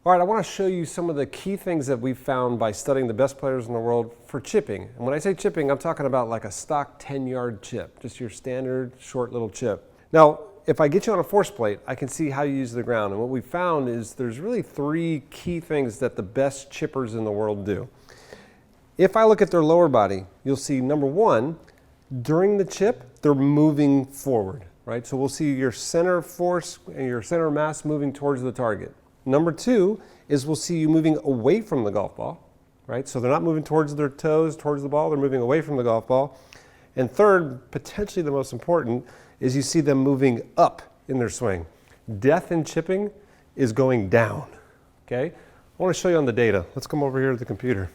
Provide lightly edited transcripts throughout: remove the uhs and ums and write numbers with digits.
All right, I want to show you some of the key things that we've found by studying the best players in the world for chipping. And when I say chipping, I'm talking about like a stock 10-yard chip, just your standard short little chip. Now, if I get you on a force plate, I can see how you use the ground. And what we found is there's really three key things that the best chippers in the world do. If I look at their lower body, you'll see number one, during the chip, they're moving forward, right? So we'll see your center of force and your center of mass moving towards the target. Number two is we'll see you moving away from the golf ball, right? So they're not moving towards their toes, towards the ball, they're moving away from the golf ball. And third, potentially the most important, is you see them moving up in their swing. Death in chipping is going down, okay? I want to show you on the data. Let's come over here to the computer.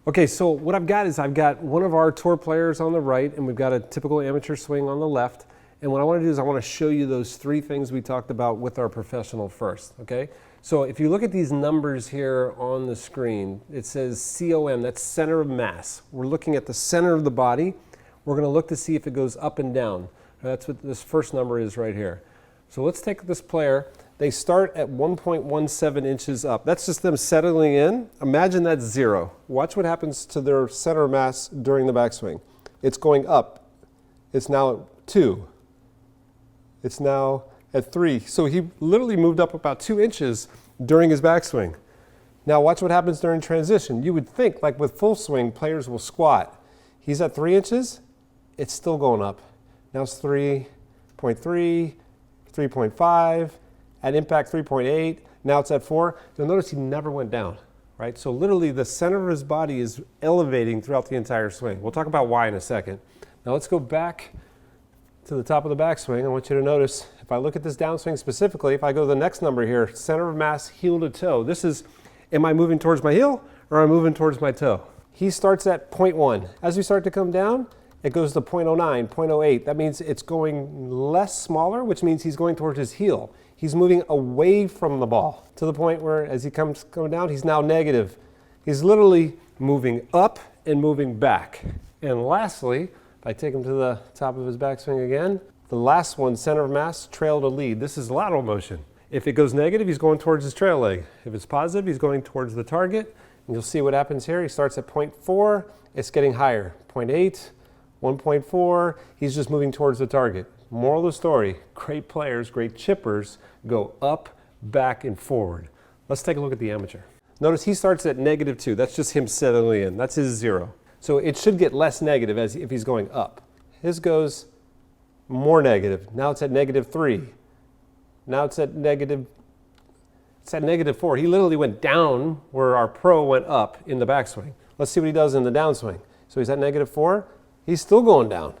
Okay, so what I've got is I've got one of our tour players on the right and we've got a typical amateur swing on the left. And what I want to do is I want to show you those three things we talked about with our professional first, okay? So if you look at these numbers here on the screen, it says COM, that's center of mass. We're looking at the center of the body. We're going to look to see if it goes up and down. That's what this first number is right here. So let's take this player. They start at 1.17 inches up. That's just them settling in. Imagine that's 0. Watch what happens to their center of mass during the backswing. It's going up. It's now at 2. It's now at 3. So he literally moved up about 2 inches during his backswing. Now watch what happens during transition. You would think, like with full swing, players will squat. He's at 3 inches. It's still going up. Now it's 3.3, 3.5, at impact 3.8, now it's at 4. You'll notice he never went down, right? So literally the center of his body is elevating throughout the entire swing. We'll talk about why in a second. Now let's go back to the top of the backswing. I want you to notice, if I look at this downswing specifically, if I go to the next number here, center of mass, heel to toe. This is, am I moving towards my heel or am I moving towards my toe? He starts at 0.1. As we start to come down, it goes to 0.09, 0.08. That means it's going less smaller, which means he's going towards his heel. He's moving away from the ball to the point where as he comes down, he's now negative. He's literally moving up and moving back. And lastly, if I take him to the top of his backswing again, the last one, center of mass, trail to lead. This is lateral motion. If it goes negative, he's going towards his trail leg. If it's positive, he's going towards the target. And you'll see what happens here. He starts at 0.4, it's getting higher, 0.8, 1.4, he's just moving towards the target. Moral of the story, great players, great chippers go up, back, and forward. Let's take a look at the amateur. Notice he starts at -2. That's just him settling in. That's his 0. So it should get less negative as if he's going up. His goes more negative. Now it's at -3. Now it's at -4. He literally went down where our pro went up in the backswing. Let's see what he does in the downswing. So he's at -4. He's still going down.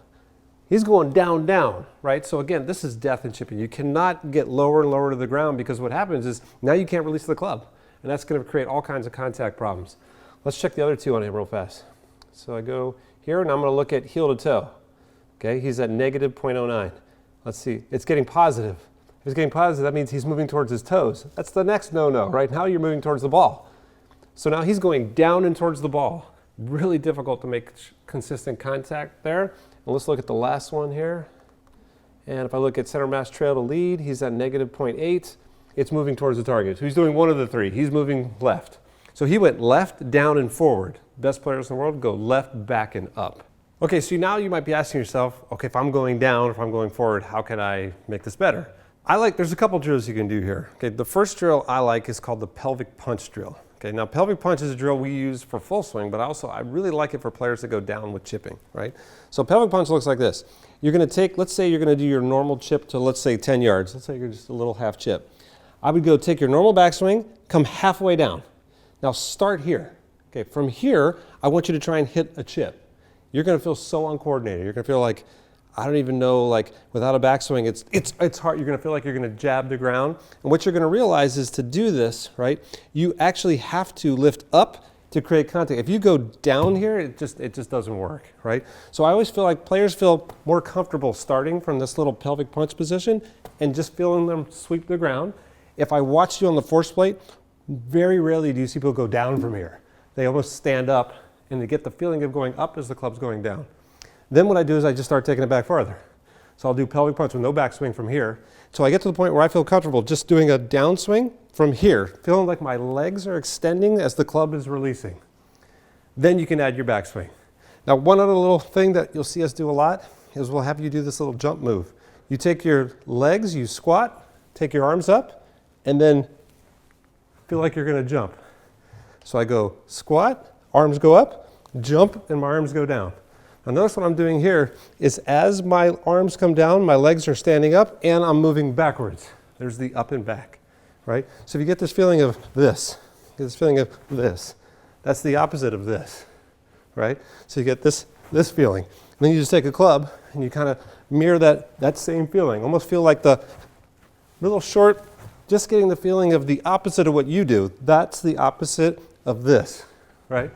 He's going down, down, right? So again, this is death in chipping. You cannot get lower and lower to the ground because what happens is now you can't release the club. And that's going to create all kinds of contact problems. Let's check the other two on him real fast. So I go here and I'm going to look at heel to toe. Okay, he's at -0.09. Let's see, it's getting positive. If it's getting positive, that means he's moving towards his toes. That's the next no-no, right? Now you're moving towards the ball. So now he's going down and towards the ball. Really difficult to make consistent contact there. And let's look at the last one here. And if I look at center mass trail to lead, he's at -0.8. It's moving towards the target. So he's doing one of the three. He's moving left. So he went left, down, and forward. Best players in the world go left, back, and up. Okay, so now you might be asking yourself, okay, if I'm going down, if I'm going forward, how can I make this better? There's a couple drills you can do here. Okay, the first drill I like is called the pelvic punch drill. Okay, now pelvic punch is a drill we use for full swing, but I really like it for players that go down with chipping, right? So pelvic punch looks like this. You're gonna take, let's say you're gonna do your normal chip to, let's say 10 yards. Let's say you're just a little half chip. I would go take your normal backswing, come halfway down. Now start here. Okay, from here, I want you to try and hit a chip. You're gonna feel so uncoordinated. You're gonna feel like, I don't even know, like without a backswing, it's hard. You're gonna feel like you're gonna jab the ground. And what you're gonna realize is to do this, right, you actually have to lift up to create contact. If you go down here, it just doesn't work, right? So I always feel like players feel more comfortable starting from this little pelvic punch position and just feeling them sweep the ground. If I watch you on the force plate, very rarely do you see people go down from here. They almost stand up and they get the feeling of going up as the club's going down. Then what I do is I just start taking it back farther. So I'll do pelvic punch with no backswing from here. So I get to the point where I feel comfortable just doing a downswing from here, feeling like my legs are extending as the club is releasing. Then you can add your backswing. Now, one other little thing that you'll see us do a lot is we'll have you do this little jump move. You take your legs, you squat, take your arms up, and then feel like you're going to jump. So I go squat, arms go up, jump, and my arms go down. Now notice what I'm doing here is as my arms come down, my legs are standing up, and I'm moving backwards. There's the up and back, right? So if you get this feeling of this, get this feeling of this, that's the opposite of this, right? So you get this feeling. And then you just take a club and you kind of mirror that same feeling. Almost feel like the little short, just getting the feeling of the opposite of what you do. That's the opposite of this, right?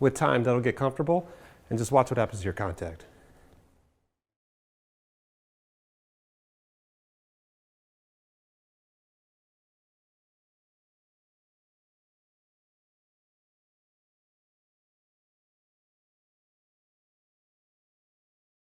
With time, that'll get comfortable, and just watch what happens to your contact.